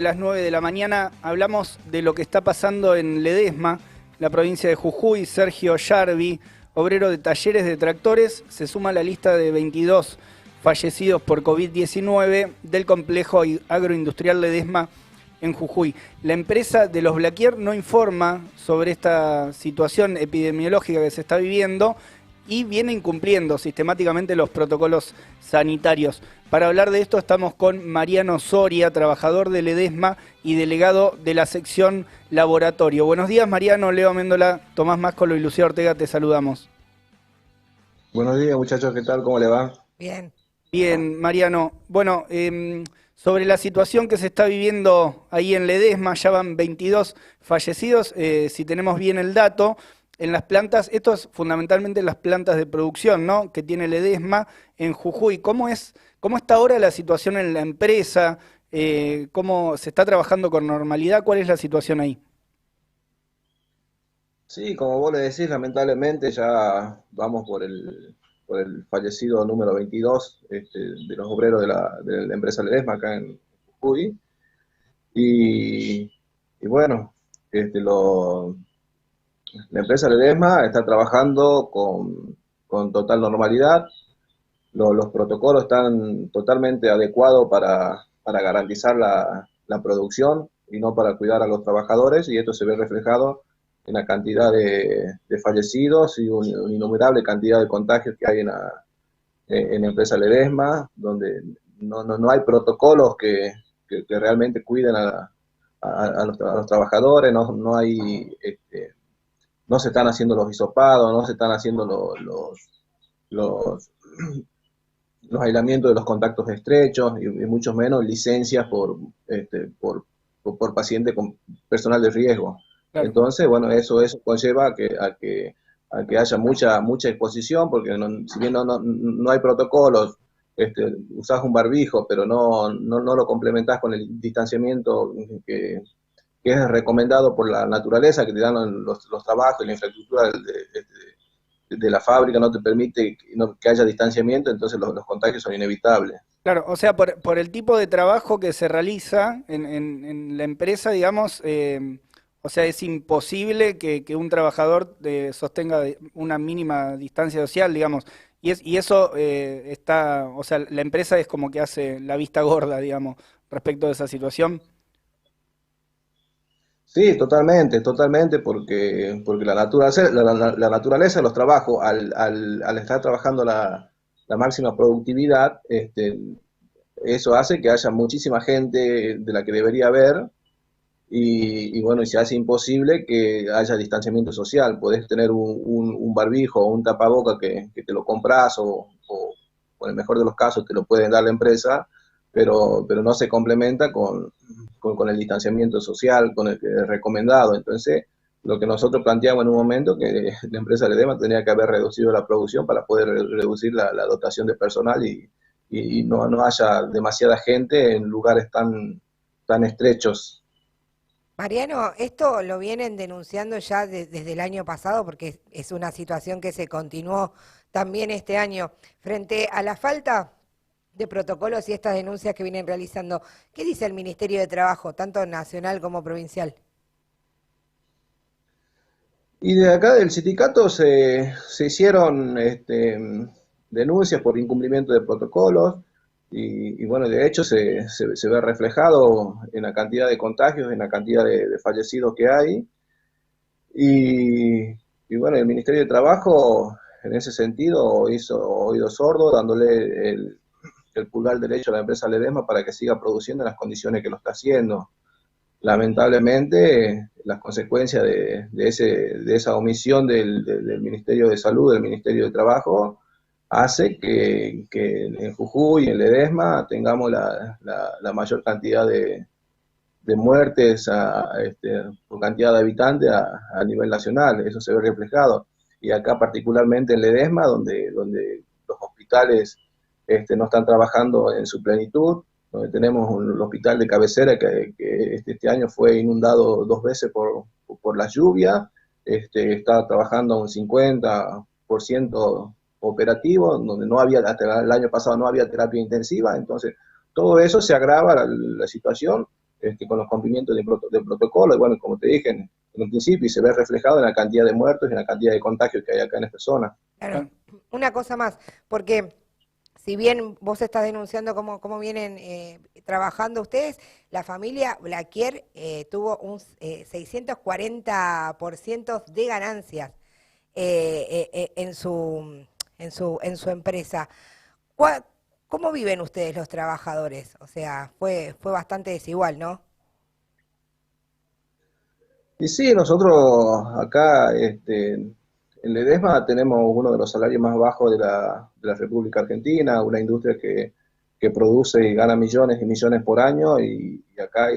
Las 9 de la mañana hablamos de lo que está pasando en Ledesma, la provincia de Jujuy. Sergio Yarvi, obrero de talleres de tractores, se suma a la lista de 22 fallecidos por COVID-19 del complejo agroindustrial Ledesma en Jujuy. La empresa de los Blaquier no informa sobre esta situación epidemiológica que se está viviendo y viene incumpliendo sistemáticamente los protocolos sanitarios. Para hablar de esto estamos con Mariano Soria, trabajador de Ledesma y delegado de la sección laboratorio. Buenos días, Mariano. Leo Méndola, Tomás Máscolo y Lucía Ortega, te saludamos. Buenos días, muchachos, ¿qué tal? ¿Cómo le va? Bien. Bien, Mariano. Bueno, sobre la situación que se está viviendo ahí en Ledesma, ya van 22 fallecidos, si tenemos bien el dato. En las plantas, esto es fundamentalmente las plantas de producción, ¿no?, que tiene Ledesma en Jujuy. ¿Cómo está ahora la situación en la empresa? ¿Cómo se está trabajando con normalidad? ¿Cuál es la situación ahí? Sí, como vos le decís, lamentablemente ya vamos por el fallecido número 22 de los obreros de la empresa Ledesma acá en Jujuy. Y, y bueno, este, lo, la empresa Ledesma está trabajando con total normalidad. Los protocolos están totalmente adecuados para garantizar la producción y no para cuidar a los trabajadores, y esto se ve reflejado en la cantidad de fallecidos y una innumerable cantidad de contagios que hay en la empresa Ledesma, donde no hay protocolos que realmente cuiden a los trabajadores. No se están haciendo los hisopados, no se están haciendo los los aislamientos de los contactos estrechos y mucho menos licencias por paciente con personal de riesgo. Claro. Entonces, bueno, eso conlleva a que haya mucha exposición, porque si bien no hay protocolos, usás un barbijo, pero no lo complementás con el distanciamiento que es recomendado por la naturaleza, que te dan los trabajos y la infraestructura de la fábrica, no te permite que haya distanciamiento. Entonces los contagios son inevitables. Claro, o sea, por el tipo de trabajo que se realiza en la empresa, digamos, o sea, es imposible que un trabajador sostenga una mínima distancia social, digamos, y eso está, o sea, la empresa es como que hace la vista gorda, digamos, respecto de esa situación. Sí, totalmente, porque la naturaleza de los trabajos, al estar trabajando la máxima productividad, eso hace que haya muchísima gente de la que debería haber. Y bueno, y se hace imposible que haya distanciamiento social. Podés tener un barbijo o un tapaboca que te lo compras, o en el mejor de los casos te lo pueden dar la empresa, pero no se complementa con el distanciamiento social, con el que es recomendado. Entonces, lo que nosotros planteamos en un momento, que la empresa Ledesma tenía que haber reducido la producción para poder reducir la dotación de personal, y no haya demasiada gente en lugares tan estrechos. Mariano, esto lo vienen denunciando ya desde el año pasado, porque es una situación que se continuó también este año. Frente a la falta de protocolos y estas denuncias que vienen realizando, ¿qué dice el Ministerio de Trabajo, tanto nacional como provincial? Y de acá del sindicato se hicieron denuncias por incumplimiento de protocolos, y bueno, de hecho se ve reflejado en la cantidad de contagios, en la cantidad de fallecidos que hay. Y bueno, el Ministerio de Trabajo en ese sentido hizo oído sordo, dándole el pulgar derecho a la empresa Ledesma para que siga produciendo en las condiciones que lo está haciendo. Lamentablemente, las consecuencias de esa omisión del Ministerio de Salud, del Ministerio de Trabajo, hace que en Jujuy, en Ledesma, tengamos la mayor cantidad de muertes por cantidad de habitantes a nivel nacional. Eso se ve reflejado. Y acá particularmente en Ledesma, donde los hospitales no están trabajando en su plenitud, donde tenemos un hospital de cabecera que este año fue inundado 2 veces por la lluvia. Está trabajando a un 50% operativo, donde hasta el año pasado no había terapia intensiva. Entonces todo eso se agrava la situación, con los cumplimientos del protocolo, y bueno, como te dije en un principio, y se ve reflejado en la cantidad de muertos y en la cantidad de contagios que hay acá en esta zona. Claro. Una cosa más, porque si bien vos estás denunciando cómo vienen trabajando ustedes, la familia Blaquier tuvo un 640% de ganancias en su empresa. ¿Cómo viven ustedes los trabajadores? O sea, fue bastante desigual, ¿no? Y sí, nosotros acá en Ledesma tenemos uno de los salarios más bajos de la República Argentina, una industria que produce y gana millones y millones por año, y acá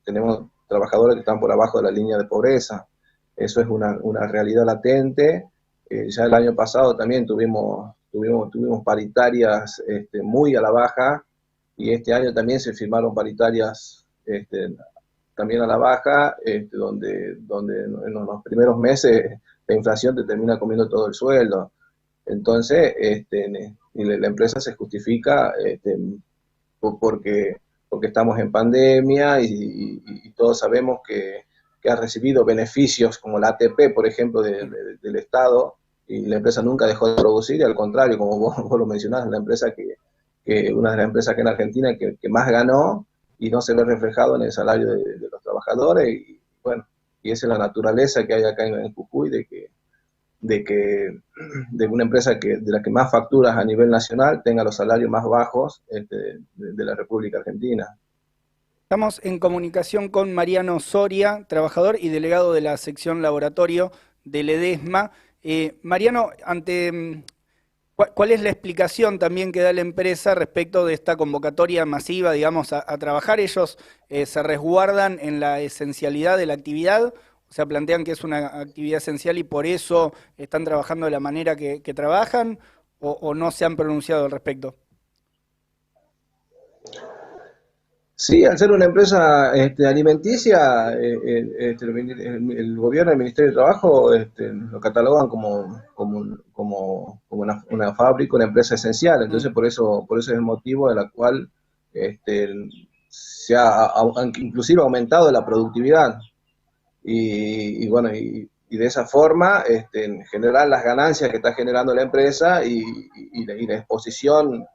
tenemos trabajadores que están por abajo de la línea de pobreza. Eso es una realidad latente. Ya el año pasado también tuvimos paritarias muy a la baja, y este año también se firmaron paritarias también a la baja, donde en los primeros meses la inflación te termina comiendo todo el sueldo. Entonces, y la empresa se justifica porque estamos en pandemia, y todos sabemos que ha recibido beneficios como la ATP, por ejemplo, del Estado, y la empresa nunca dejó de producir, y al contrario, como vos lo mencionás, la empresa una de las empresas que en Argentina que más ganó, y no se ve reflejado en el salario de los trabajadores, y bueno, y esa es la naturaleza que hay acá en Jujuy, de una empresa de la que más facturas a nivel nacional tenga los salarios más bajos de la República Argentina. Estamos en comunicación con Mariano Soria, trabajador y delegado de la sección laboratorio de Ledesma. Mariano, ¿cuál es la explicación también que da la empresa respecto de esta convocatoria masiva, digamos, a trabajar? ¿Ellos se resguardan en la esencialidad de la actividad? O sea, plantean que es una actividad esencial y por eso están trabajando de la manera que trabajan, o no se han pronunciado al respecto. Sí, al ser una empresa alimenticia, el gobierno, el Ministerio de Trabajo, lo catalogan como una fábrica, una empresa esencial. Entonces, por eso es el motivo de la cual se ha inclusive aumentado la productividad. Y bueno, y de esa forma generar las ganancias que está generando la empresa, y la exposición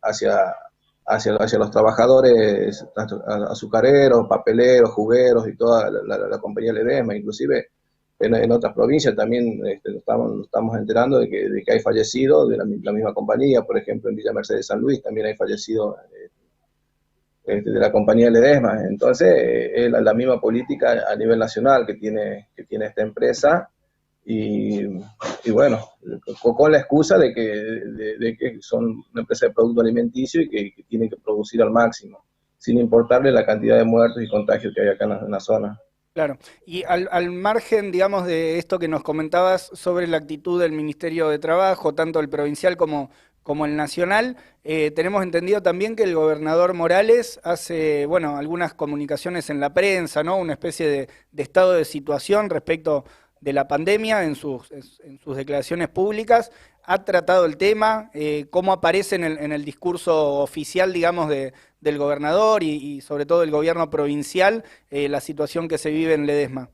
hacia los trabajadores azucareros, papeleros, jugueros y toda la compañía Ledesma. Inclusive en otras provincias también nos estamos enterando de que hay fallecidos de la misma compañía. Por ejemplo, en Villa Mercedes San Luis también hay fallecidos de la compañía Ledesma. Entonces, es la misma política a nivel nacional que tiene esta empresa, y bueno, con la excusa de que son una empresa de producto alimenticio y que tienen que producir al máximo, sin importarle la cantidad de muertos y contagios que hay acá en la zona. Claro, y al margen, digamos, de esto que nos comentabas sobre la actitud del Ministerio de Trabajo, tanto el provincial como el nacional, tenemos entendido también que el gobernador Morales hace, bueno, algunas comunicaciones en la prensa, ¿no? Una especie de estado de situación respecto de la pandemia en sus declaraciones públicas. ¿Ha tratado el tema? ¿Cómo aparece en el discurso oficial, digamos, del gobernador y sobre todo del gobierno provincial, la situación que se vive en Ledesma?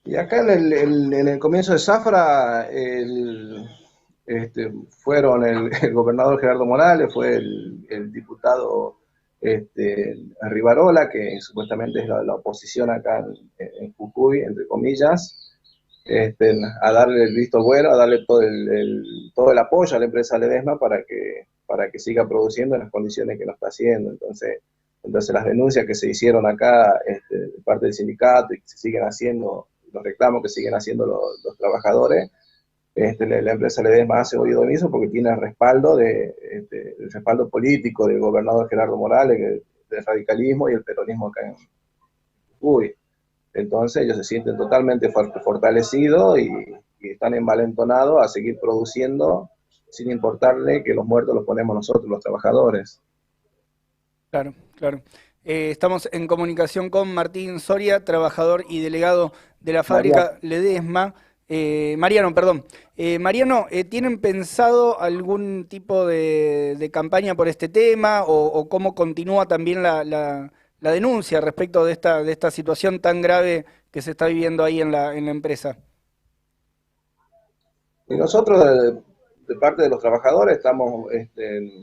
Y acá en el comienzo de Zafra, fueron el gobernador Gerardo Morales, fue el diputado Rivarola, que supuestamente es la oposición acá en Jujuy, entre comillas, a darle el visto bueno, a darle todo el apoyo a la empresa Ledesma para que siga produciendo en las condiciones que lo está haciendo. Entonces las denuncias que se hicieron acá de parte del sindicato, y que se siguen haciendo, los reclamos que siguen haciendo los trabajadores, la empresa Ledesma hace oído omiso porque tiene el respaldo el respaldo político del gobernador Gerardo Morales, del radicalismo y el peronismo acá en Jujuy. Entonces ellos se sienten totalmente fortalecidos, y están envalentonados a seguir produciendo sin importarle que los muertos los ponemos nosotros, los trabajadores. Claro, claro. Estamos en comunicación con Martín Soria, trabajador y delegado de la fábrica Ledesma. Mariano, perdón. Mariano, ¿tienen pensado algún tipo de campaña por este tema o cómo continúa también la denuncia respecto de esta situación tan grave que se está viviendo ahí en la empresa? Y nosotros, de parte de los trabajadores, estamos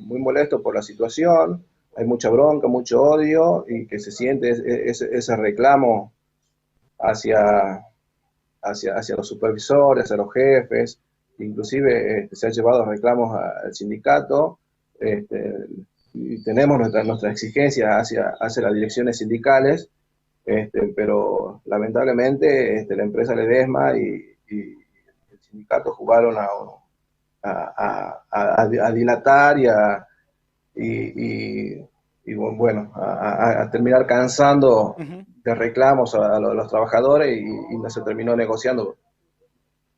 muy molestos por la situación. Hay mucha bronca, mucho odio y que se siente ese reclamo hacia, hacia los supervisores, hacia los jefes. Inclusive se han llevado reclamos al sindicato. Este, y tenemos nuestras exigencias hacia las direcciones sindicales, pero lamentablemente la empresa Ledesma y el sindicato jugaron a dilatar y bueno, a terminar cansando Ujú. de reclamos a los trabajadores y no se terminó negociando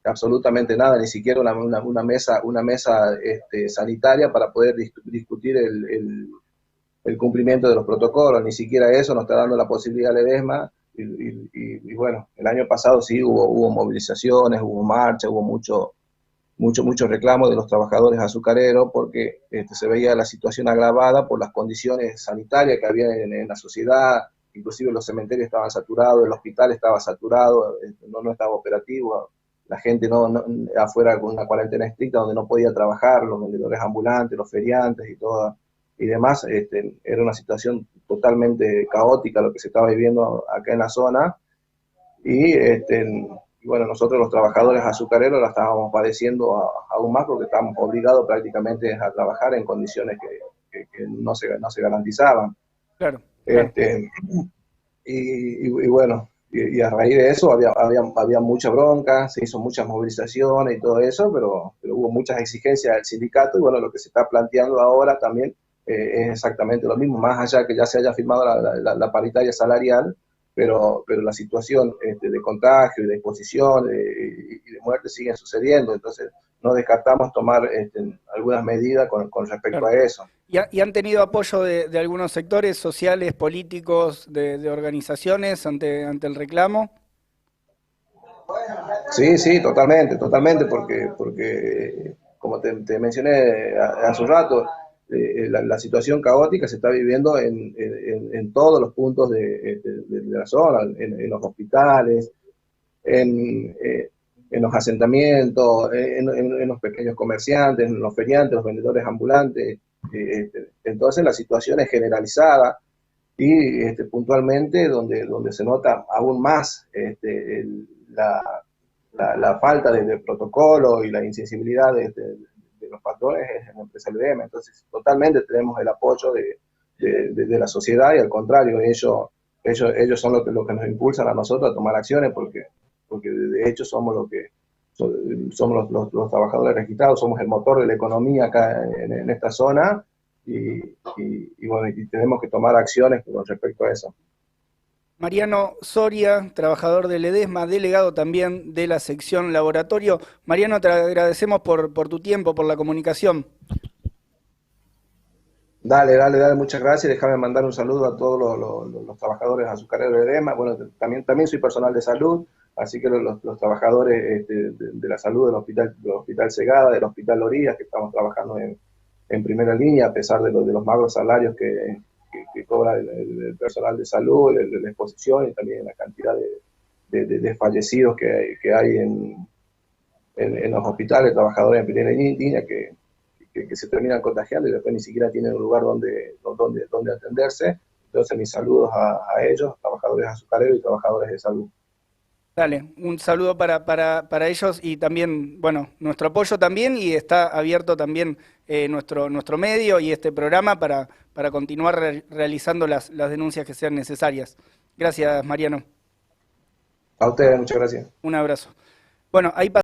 absolutamente nada, ni siquiera una mesa sanitaria para poder discutir el cumplimiento de los protocolos, ni siquiera eso nos está dando la posibilidad Ledesma. Y bueno, el año pasado sí hubo movilizaciones, hubo marchas, hubo mucho reclamo de los trabajadores azucareros porque se veía la situación agravada por las condiciones sanitarias que había en la sociedad. Inclusive los cementerios estaban saturados, el hospital estaba saturado, no estaba operativo, la gente afuera con una cuarentena estricta donde no podía trabajar, los vendedores ambulantes, los feriantes y todo y demás. Era una situación totalmente caótica lo que se estaba viviendo acá en la zona y bueno, nosotros los trabajadores azucareros la estábamos padeciendo aún más porque estábamos obligados prácticamente a trabajar en condiciones que no se garantizaban. Claro, claro. Este, y bueno, y a raíz de eso había mucha bronca, se hizo muchas movilizaciones y todo eso, pero hubo muchas exigencias del sindicato y bueno, lo que se está planteando ahora también es exactamente lo mismo, más allá que ya se haya firmado la paritaria salarial, pero la situación de contagio y de exposición y de muerte siguen sucediendo, entonces no descartamos tomar algunas medidas con respecto Claro. a eso. ¿Y han tenido apoyo de algunos sectores sociales, políticos, de organizaciones ante el reclamo? Sí, totalmente, porque como te mencioné hace un rato, la situación caótica se está viviendo en todos los puntos de la zona, en los hospitales, en, eh, en los asentamientos, en los pequeños comerciantes, en los feriantes, los vendedores ambulantes. Entonces la situación es generalizada y puntualmente donde se nota aún más la falta de protocolo y la insensibilidad de los patrones es en la empresa LDM. Entonces, totalmente tenemos el apoyo de la sociedad y al contrario, ellos son lo que nos impulsan a nosotros a tomar acciones porque de hecho somos somos los trabajadores registrados, somos el motor de la economía acá en esta zona bueno, y tenemos que tomar acciones con respecto a eso. Mariano Soria, trabajador de Ledesma, delegado también de la sección laboratorio. Mariano, te agradecemos por tu tiempo, por la comunicación. Dale, muchas gracias. Déjame mandar un saludo a todos los trabajadores azucareros de Ledesma. Bueno, también soy personal de salud, así que los trabajadores de la salud del hospital Segada, del hospital Lorías, que estamos trabajando en primera línea, a pesar de los magros salarios que cobra el personal de salud, de la exposición y también la cantidad de fallecidos que hay en los hospitales, trabajadores en primera línea que se terminan contagiando y después ni siquiera tienen un lugar donde atenderse. Entonces mis saludos a ellos, trabajadores azucareros y trabajadores de salud. Dale, un saludo para ellos y también, bueno, nuestro apoyo también y está abierto también nuestro medio y este programa para continuar realizando las denuncias que sean necesarias. Gracias, Mariano. A ustedes, muchas gracias. Un abrazo. Bueno, ahí